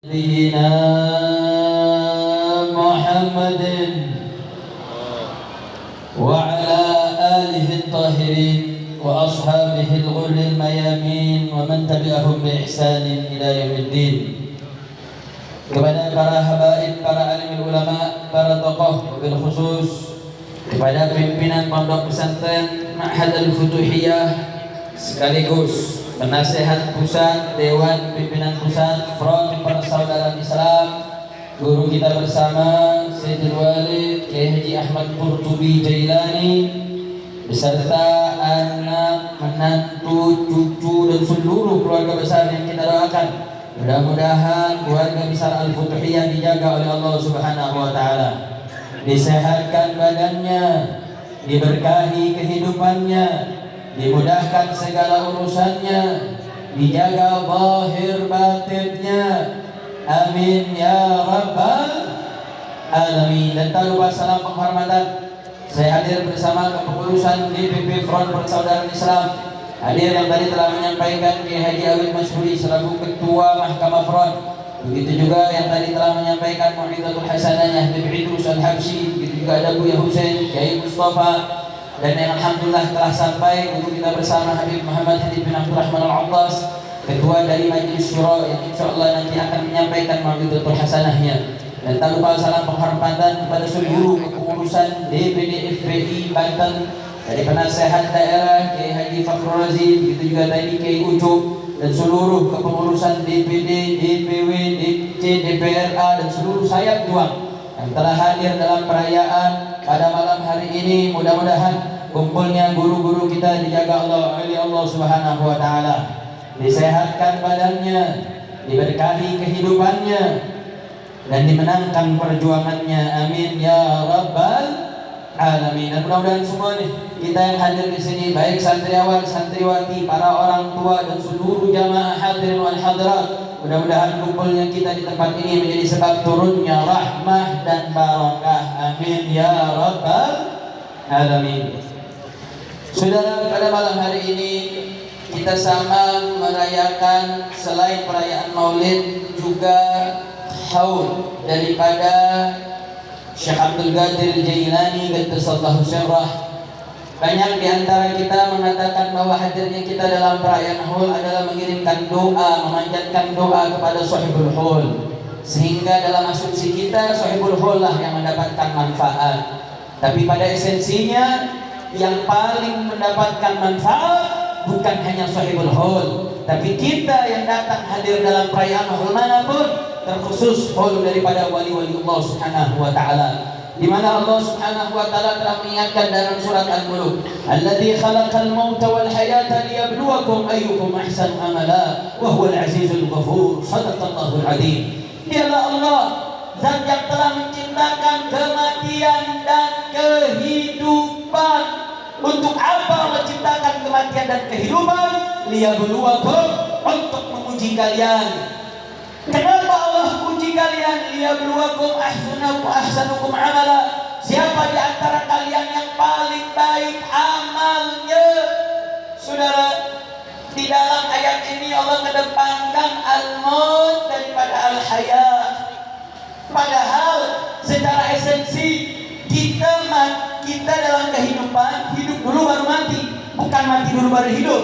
نبينا محمد وعلى آله الطاهرين وأصحابه الغر الميامين ومن تبعهم بإحسان إلى يوم الدين. Kepada para habaib, para alim ulama, para tokoh, wabil khusus kepada pimpinan pondok pesantren Ma'had Al-Futuhiyah sekaligus penasehat pusat, dewan pimpinan pusat, front persaudaraan Islam, guru kita bersama Sayyidul Walid Kiai Haji Ahmad Qurtubi Jailani beserta anak, menantu, cucu dan seluruh keluarga besar yang kita doakan. Mudah-mudahan keluarga besar Al-Futuhiyah dijaga oleh Allah Subhanahu wa taala. Disehatkan badannya, diberkahi kehidupannya, dimudahkan segala urusannya, dijaga zahir batinnya. Amin ya rabbal alamin. Dan tak lupa salam penghormatan saya hadir bersama kepengurusan DPP Front Persaudaraan Islam. Hadir yang tadi telah menyampaikan Kiai Haji Awid Masyhuri selaku Ketua Mahkamah Front. Begitu juga yang tadi telah menyampaikan Mu'izatul Hasanah Habib Idrus Al-Habsyi. Begitu juga ada Buya Husain, Kiai Mustafa, dan yang alhamdulillah telah sampai guru kita bersama Habib Muhammad Hadid bin Abdurrahman Al-Attas, Ketua dari Majelis Syura yang insyaallah nanti akan menyampaikan Mu'izatul Hasanahnya. Dan tak lupa salam penghormatan kepada seluruh kepengurusan DPD FPI Banten, dari penasehat daerah Kiai Haji Fakhrul Razi, begitu juga tadi Kiai Ucup, dan seluruh kepengurusan DPD, DPW, DC, DPRA dan seluruh sayap juang yang telah hadir dalam perayaan pada malam hari ini. Mudah-mudahan kumpulnya guru-guru kita dijaga oleh Allah Subhanahu wa taala. Disehatkan badannya, diberkahi kehidupannya, dan dimenangkan perjuangannya. Amin ya rabbal alamin. Dan mudah-mudahan semua nih kita yang hadir di sini, baik santriawan, santriwati, para orang tua dan seluruh jamaah hadirin wal hadirat, mudah-mudahan kumpulnya kita di tempat ini menjadi sebab turunnya rahmah dan barakah. Amin ya rabbal alamin. Saudara, pada malam hari ini kita sama merayakan selain perayaan Maulid juga haul daripada Syekh Abdul Qadir Jailani qaddasallahu sirrah. Banyak di antara kita mengatakan bahwa hadirnya kita dalam perayaan haul adalah mengirimkan doa, memanjatkan doa kepada sahibul haul, sehingga dalam asumsi kita sahibul haul lah yang mendapatkan manfaat. Tapi pada esensinya yang paling mendapatkan manfaat bukan hanya sahibul haul, tapi kita yang datang hadir dalam perayaan haul manapun, terkhusus haul daripada wali-wali Allah Subhanahu wa taala, di mana Allah Subhanahu wa taala telah mengingatkan dalam surat Al-Mulk, "Alladzi khalaqal mauta wal hayata liyabluwakum ayyukum ahsanu amala wa huwal azizul ghafur." Shadaqallahul adzim. Dialah Allah zat yang telah menciptakan kematian dan kehidupan. Untuk apa Allah ciptakan kematian dan kehidupan? Liyabluwakum, untuk menguji kalian. Kenapa Allah uji kalian? Liyabluwakum ahsanukum amala. Siapa di antara kalian yang paling baik amalnya? Saudara, di dalam ayat ini Allah kedepankan al-maut daripada al-hayat. Padahal secara esensi kita dalam kehidupan hidup dulu baru mati, bukan mati dulu baru hidup.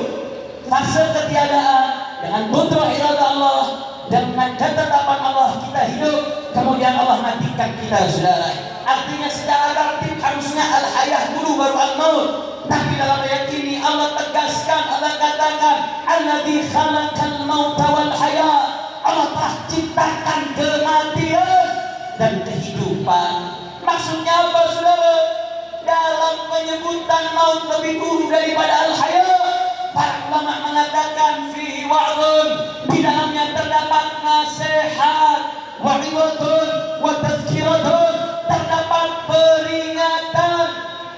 Fase ketiadaan dengan putra iradah Allah, dengan ketetapan Allah kita hidup, kemudian Allah matikan kita, saudara. Artinya secara tertib harusnya al-hayah dulu baru al-maut. Tapi dalam ayat ini Allah tegaskan, Allah katakan alladzi khalaqal mauta wal hayah. Allah telah ciptakan kematian dan kehidupan. Maksudnya apa, saudara? Dalam penyebutan maut lebih dulu daripada al-hayah, para ulama mengatakan fihi wa'dun, di dalamnya terdapat nasihat, wa'idun, wa tazkiratun, terdapat peringatan,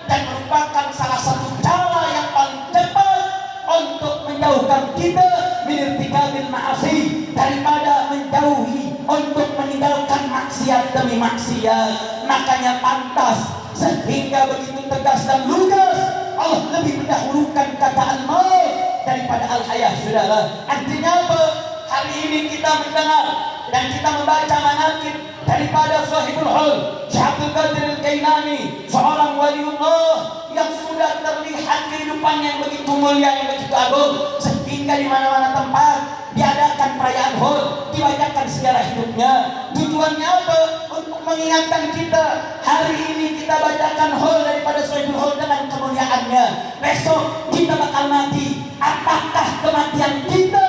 dan merupakan salah satu cara yang paling cepat untuk menjauhkan kita minirtikabil ma'asi, daripada menjauhi untuk meninggalkan maksiat demi maksiat. Makanya pantas sehingga begitu tegas dan lugas Allah lebih mendahulukan kata al-maut daripada al-hayah, saudara. Artinya apa? hari ini kita mendengar dan kita membaca manaqib daripada Sahibul Hal Syekh Qadir Al-Jailani, seorang waliullah yang sudah terlihat kehidupannya yang begitu mulia, yang begitu agung, sehingga di mana-mana tempat diadakan perayaan Hul, dibacakan sejarah hidupnya. Tujuannya apa? Untuk mengingatkan kita, hari ini kita bacakan Hul daripada Sahibul Hal dengan kemuliaannya. Besok kita bakal mati. Apakah kematian kita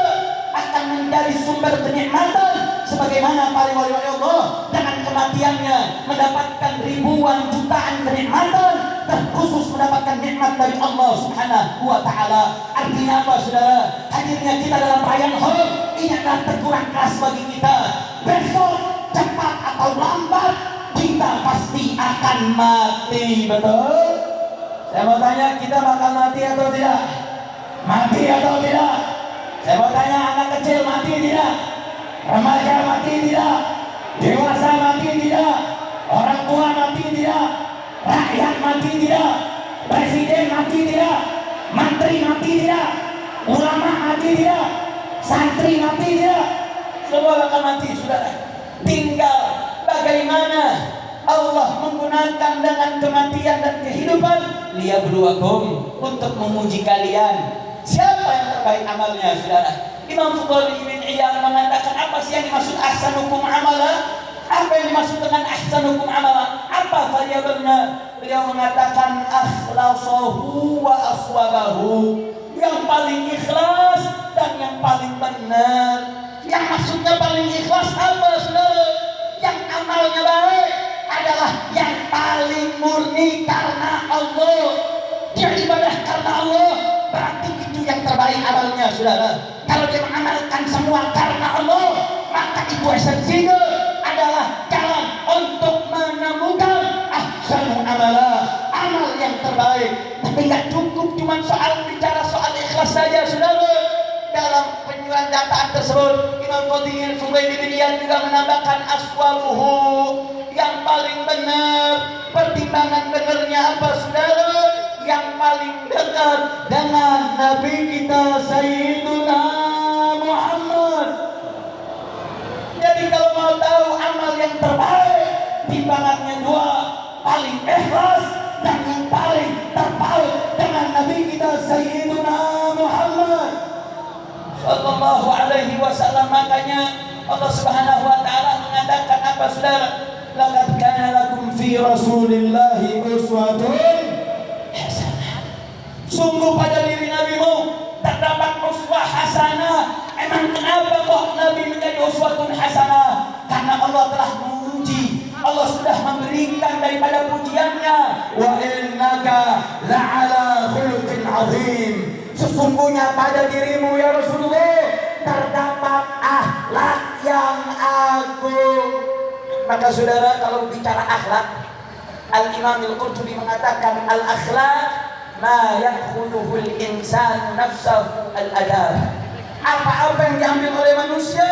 akan menjadi sumber kenikmatan sebagaimana para wali-wali Allah dengan kematiannya mendapatkan ribuan jutaan kenikmatan, terkhusus mendapatkan nikmat dari Allah Subhanahu wa taala. Artinya apa, saudara? Hadirnya kita dalam perayaan Hul ini adalah teguran keras bagi kita. Besok cepat atau lambat kita pasti akan mati, betul? Saya mau tanya, kita bakal mati atau tidak? Mati atau tidak? Saya mau tanya, anak kecil mati tidak? Remaja mati tidak? Dewasa mati tidak? Orang tua mati tidak? Rakyat mati tidak? Presiden mati tidak? Menteri mati tidak? Ulama mati tidak? Santri mati tidak? Semua akan mati, saudara. Tinggal bagaimana Allah menggunakan dengan kematian dan kehidupan liyabluwakum, untuk menguji kalian siapa yang terbaik amalnya, saudara. Imam Fudail bin Iyad mengatakan, apa sih yang dimaksud ahsanukum amala? Apa yang dimaksud dengan ahsanukum amala? Apa variabelnya? Beliau mengatakan akhlasahu wa aswabahu, yang paling ikhlas dan yang paling benar. Yang maksudnya paling ikhlas apa, saudara? Yang amalnya baik adalah yang paling murni karena Allah. Dia ibadah karena Allah, berarti itu yang terbaik amalnya, saudara. Kalau dia mengamalkan semua karena Allah, maka itu esensinya adalah jalan untuk menemukan ahsanu amala, amal yang terbaik. Tapi nggak cukup cuma soal bicara soal ikhlas saja, saudara. Dalam penyuarataan tersebut, Imam Fudail bin Iyad juga menambahkan aswabuhu, yang paling benar. Pertimbangan benarnya apa, saudara? Yang paling dekat dengan Nabi kita Sayyiduna Muhammad. Jadi kalau mau tahu amal yang terbaik, timbangannya dua, paling ikhlas dan yang paling terpaut dengan Nabi kita Sayyiduna Muhammad sallallahu alaihi wasallam. Makanya Allah Subhanahu wa taala mengatakan apa, saudara? Laqad kana lakum fi Rasulillahi uswatun hasanah. Sungguh pada diri nabimu terdapat uswah hasanah. Emang kenapa kok Nabi menjadi uswatun hasanah? Karena Allah telah menguji, Allah sudah memberikan daripada pujiannya, wa innaka la'ala khuluqin azim. Sesungguhnya pada dirimu ya Rasulullah terdapat akhlak yang agung. Maka saudara, kalau bicara akhlak, Al-Imam Al-Qurtubi mengatakan al-akhlak ma yakhuduhul insanu nafsahu al-adab. Apa-apa yang diambil oleh manusia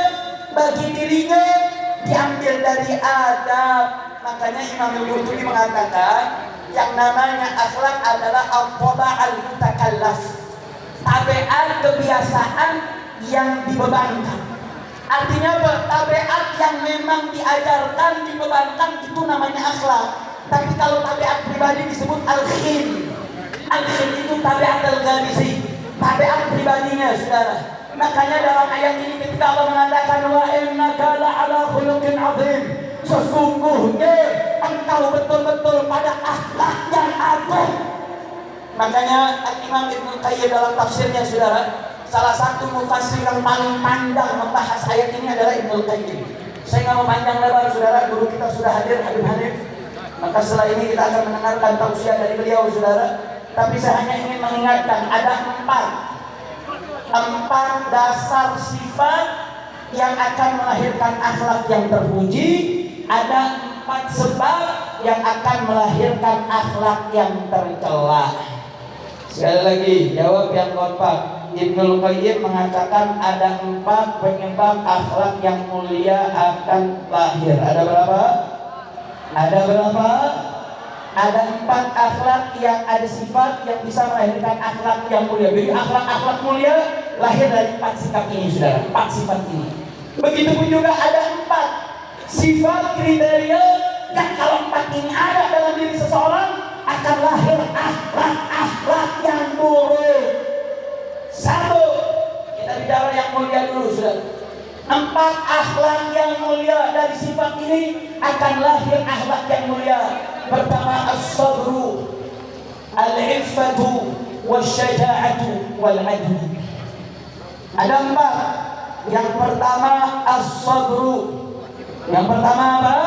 bagi dirinya diambil dari adab. Makanya Imam Al-Qurtubi mengatakan yang namanya akhlak adalah al-tab'a al-mutakallaf, tabiat kebiasaan yang dibebankan. Artinya apa? Tabiat yang memang diajarkan, dibebankan, itu namanya akhlak. Tapi kalau tabiat pribadi disebut al-khil. Al-khil itu tabiat al-gharisi, tabiat pribadinya, saudara. Makanya dalam ayat ini ketika Allah mengatakan wa innaka la'ala khuluqin azim, sesungguhnya engkau betul-betul pada akhlak yang agung. Makanya Imam Ibnu Qayyim dalam tafsirnya, saudara, salah satu mufassir yang paling pandang membahas ayat ini adalah Ibnu Qayyim. Saya nggak mau panjang lebar, saudara, guru kita sudah hadir, Habib Hanif. Maka setelah ini kita akan mendengarkan tausiah dari beliau, saudara. Tapi saya hanya ingin mengingatkan ada empat dasar sifat yang akan melahirkan akhlak yang terpuji. Ada 4 sebab yang akan melahirkan akhlak yang tercela. Sekali lagi, jawab yang kompak. Ibnu Qayyim mengatakan ada 4 penyebab akhlak yang mulia akan lahir. Ada berapa? Ada berapa? Ada 4 akhlak yang ada sifat yang bisa melahirkan akhlak yang mulia. Jadi akhlak-akhlak mulia lahir dari 4 sikap ini, saudara. 4 sifat ini. Begitupun juga ada 4 sifat kriteria yang kalau 4 ini ada dalam diri seseorang akan lahir akhlak yang buruk. 1, kita bicara yang mulia dulu, saudara. 4 akhlak yang mulia dari sifat ini akan lahir akhlak yang mulia. Pertama, as-sabru, al-iffatu, wasyaja'atu, wal-adlu. Ada 4. Yang pertama as-sabru. Yang pertama apa?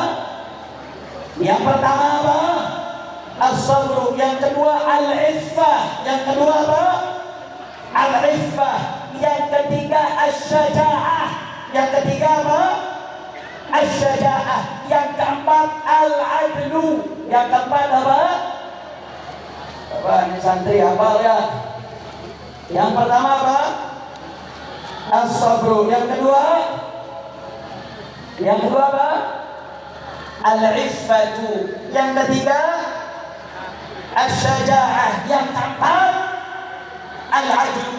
Yang pertama apa? As-sabru. Yang kedua al-iffah. Yang kedua apa? Al-iffah. Yang ketiga as-syaja'ah. Yang ketiga apa? As-syaja'ah. Yang keempat al-adlu. Yang keempat apa? Apa ini santri hafal ya? Yang pertama apa? As-sabru. Yang kedua apa? Al-iffatu. Yang ketiga as-syaja'ah. Yang keempat al-adlu.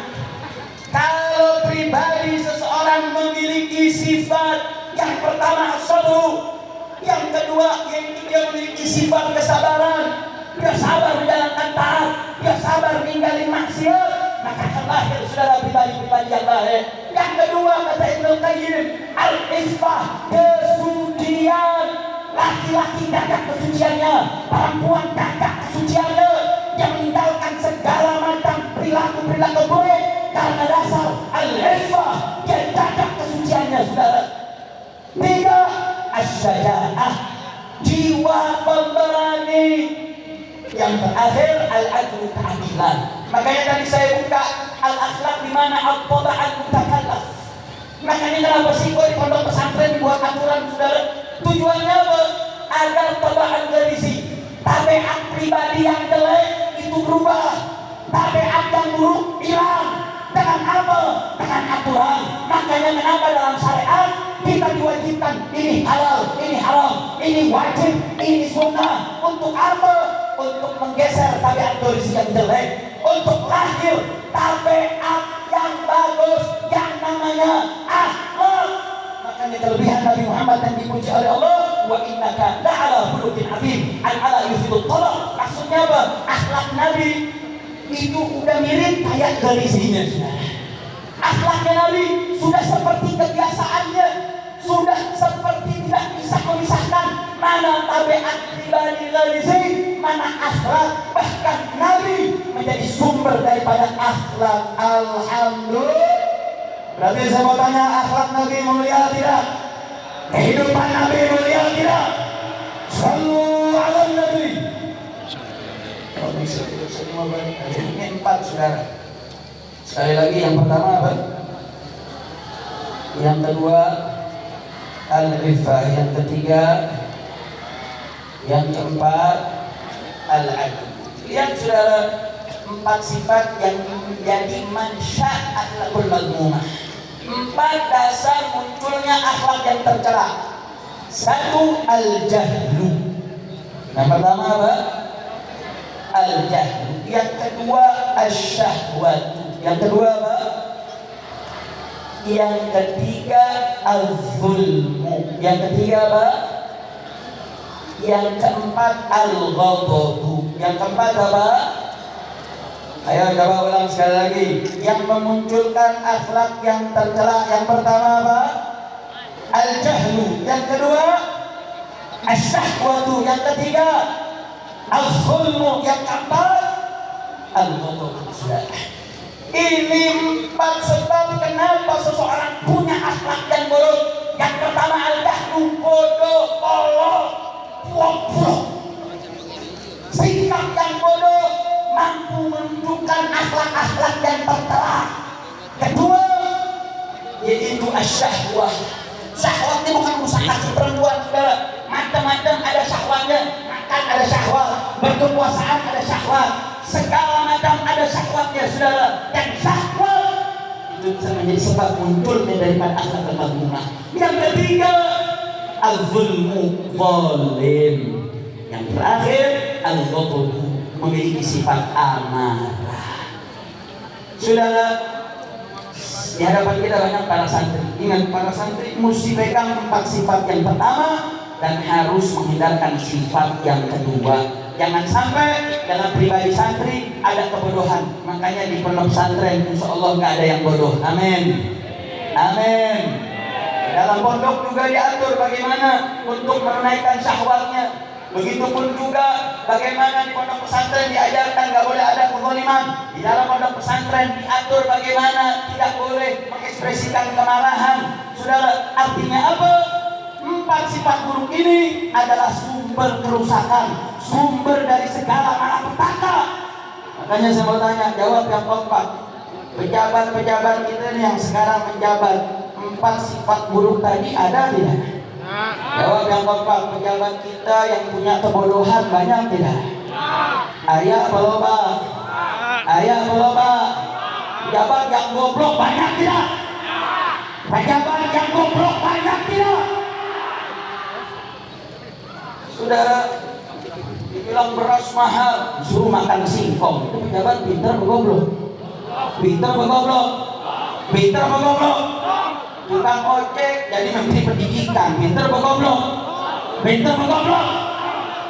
Kalau pribadi seseorang memiliki sifat yang pertama as-sabru, yang kedua dia memiliki sifat kesabaran, dia sabar menjalankan taat, dia sabar meninggalin maksiat, maka akan lahir saudara pribadi-pribadi yang baik. Yang kedua kata Ibnu Qayyim, al-iffah, kesucian. Laki-laki jaga kesuciannya, perempuan jaga kesuciannya. Dia meninggalkan segala macam perilaku-perilaku buruk karena dasar al-iffah, dia jaga kesuciannya, saudara. 3, as-syaja'ah, jiwa pemberani. Yang terakhir al-adlu, keadilan. Makanya tadi saya buka al-akhlak di mana al-taba'an mutakallaf. Makanya kenapa sih kok di pondok pesantren buat aturan, saudara? Tujuannya apa? Agar taba'an berisi. Tabiat pribadi yang jelek itu berubah, tabiat yang buruk hilang. Dengan apa? Dengan aturan. Makanya kenapa dalam syariat kita diwajibkan ini halal, ini haram, ini wajib, ini sunnah. Untuk apa? Untuk menggeser tabiat berisi yang jelek, untuk lahir tabiat yang bagus yang namanya akhlak. Makanya kelebihan Nabi Muhammad yang dipuji oleh Allah, wa innaka la'ala khuluqin azim. Al-ala yufidut talaq. Maksudnya apa? Akhlak Nabi itu udah mirip kayak garisinya, saudara. Akhlaknya Nabi sudah seperti kebiasaannya, sudah seperti tidak bisa memisahkan mana tabiat pribadi garisi, mana akhlak. Bahkan Nabi menjadi sumber daripada akhlak. Alhamdulillah. Berarti saya mau tanya, akhlak Nabi mulia tidak? Kehidupan Nabi mulia tidak? Sallu ala Nabi. Ini 4, saudara. Sekali lagi, yang pertama apa? Yang kedua al-iffah. Yang ketiga, yang keempat al-adl. Lihat saudara, 4 sifat yang menjadi mansya akhlakul mazmumah. 4 dasar munculnya akhlak yang tercela. 1, al-jahlu. Yang pertama apa? Al-jahlu. Yang kedua asy-syahwatu. Yang kedua apa? Yang ketiga al-zulmu. Yang ketiga apa? Yang keempat al-ghadabu. Yang keempat apa? Ayo coba ulang sekali lagi. Yang memunculkan akhlak yang tercela. Yang pertama apa? Al-jahlu. Yang kedua asy-syahwatu. Yang ketiga al-zulmu. Yang keempat al-ghadabu. Ini 4 sebab kenapa seseorang punya akhlak yang buruk. Yang pertama al-jahlu, bodoh, polos, goblok. Sikap yang bodoh mampu menunjukkan akhlak-akhlak yang tercela. Kedua, yaitu asyahwah. Syahwat ini bukan rusak hati perempuan, saudara. Macam-macam ada syahwatnya. Makan ada syahwat, berkekuasaan ada syahwat, segala macam ada syahwatnya, saudara. Dan syahwat itu bisa menjadi sebab munculnya daripada akhlak mazmumah. Yang ketiga, al-zulmu, zalim. Yang terakhir, al-ghadabu, memiliki sifat amarah. Saudara, Di hadapan kita banyak para santri. Ingat, para santri mesti pegang 4 sifat yang pertama dan harus menghindarkan sifat yang kedua. Jangan sampai dalam pribadi santri ada kebodohan. Makanya di pondok pesantren insya Allah nggak ada yang bodoh. Amin. Amin. Dalam pondok juga diatur bagaimana untuk menunaikan syahwatnya. Begitupun juga bagaimana di pondok pesantren diajarkan nggak boleh ada kezaliman. Di dalam pondok pesantren diatur bagaimana tidak boleh mengekspresikan kemarahan. Saudara, artinya apa? 4 sifat buruk ini adalah sumber kerusakan, sumber dari segala malapetaka. Makanya saya mau tanya, jawab yang kompak. Pejabat-pejabat kita nih yang sekarang menjabat, 4 sifat buruk tadi ada tidak? Jawab yang kompak. Pejabat kita yang punya kebodohan banyak tidak? Ayah peloba. Ayah peloba. Pejabat yang goblok banyak tidak? Pejabat yang goblok banyak tidak? Saudara, dibilang beras mahal, suruh makan singkong. Itu pejabat pintar apa goblok? Pintar apa goblok? Pintar apa goblok? Tukang ojek jadi menteri pendidikan, pintar apa goblok? Pintar apa goblok?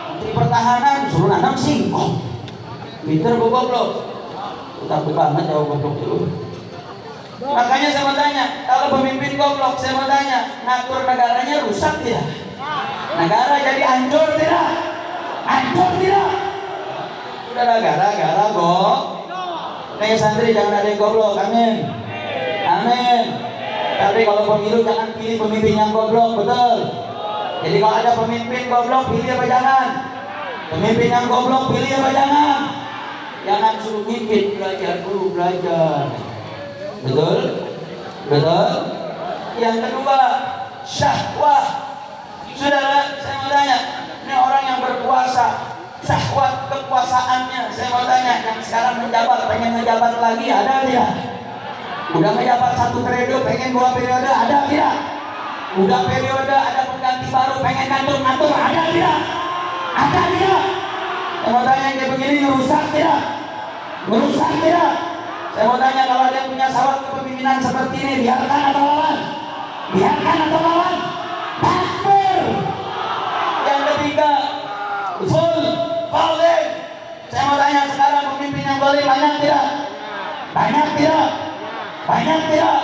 Menteri pertahanan suruh nanam singkong, pintar apa goblok? Takut banget jawab goblok dulu. Makanya saya mau tanya, kalau pemimpin goblok, saya mau tanya, ngatur negaranya rusak tidak? Negara jadi hancur tidak? Hancur tidak? Sudah gara-gara kok. Kayak santri jangan ada yang goblok, amin. Amin. Tapi kalau pemilu jangan pilih pemimpin yang goblok, betul. Jadi kalau ada pemimpin goblok, pilih apa jangan? Pemimpin yang goblok, pilih apa jangan? Jangan suruh ngikit, belajar dulu, belajar. Betul? Betul? Yang kedua, syahwah. Saudara, saya mau tanya, ini orang yang berkuasa, syahwat kekuasaannya, saya mau tanya, yang sekarang menjabat, pengen ngejabat lagi, ada tidak? Udah ngejabat 1 periode, pengen 2 periode, ada tidak? Udah periode, ada pengganti baru, pengen ngatur-ngatur, ada tidak? Ada tidak? Saya mau tanya, yang kayak begini ngerusak tidak? Ngerusak tidak? Saya mau tanya, kalau ada yang punya sawat kepemimpinan seperti ini, biarkan atau lawan? Biarkan atau lawan? Takbir. Yang ketiga, zalim. Saya mau tanya sekarang, pemimpin yang zalim banyak tidak? Banyak tidak? Banyak tidak?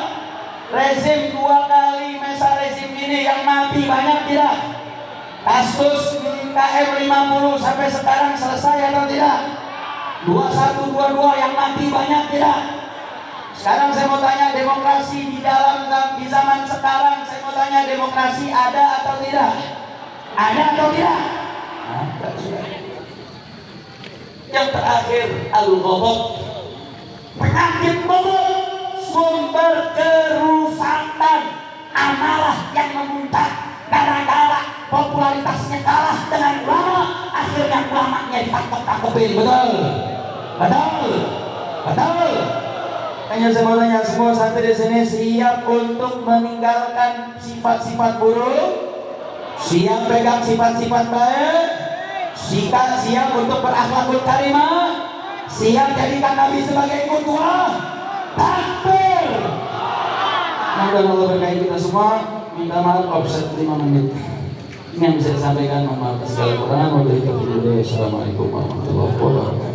Rezim 2 kali masa rezim ini yang mati banyak tidak? Kasus KM 50 sampai sekarang selesai atau tidak? 21, 22 yang mati banyak tidak? Sekarang saya mau tanya, demokrasi di zaman sekarang, saya mau tanya, demokrasi ada atau tidak? Ada atau tidak? Ada. Yang terakhir, al-ghadab. Penyakit ghadab, sumber kerusakan, amarah yang memuncak gara-gara popularitasnya kalah dengan ulama, akhirnya ulamanya ditangkap-tangkepin. Betul? Betul? Betul? Hanya saya mau tanya, semua santri di sini siap untuk meninggalkan sifat-sifat buruk, siap pegang sifat-sifat baik, siap untuk berakhlakul karimah, siap jadikan Nabi sebagai qudwah. Takbir. Semoga Allah berkahi kita semua. Minta maaf offset 5 menit. Ini yang bisa disampaikan, mohon maaf segala kekurangan. Wabillahi taufiq. Assalamualaikum warahmatullahi wabarakatuh.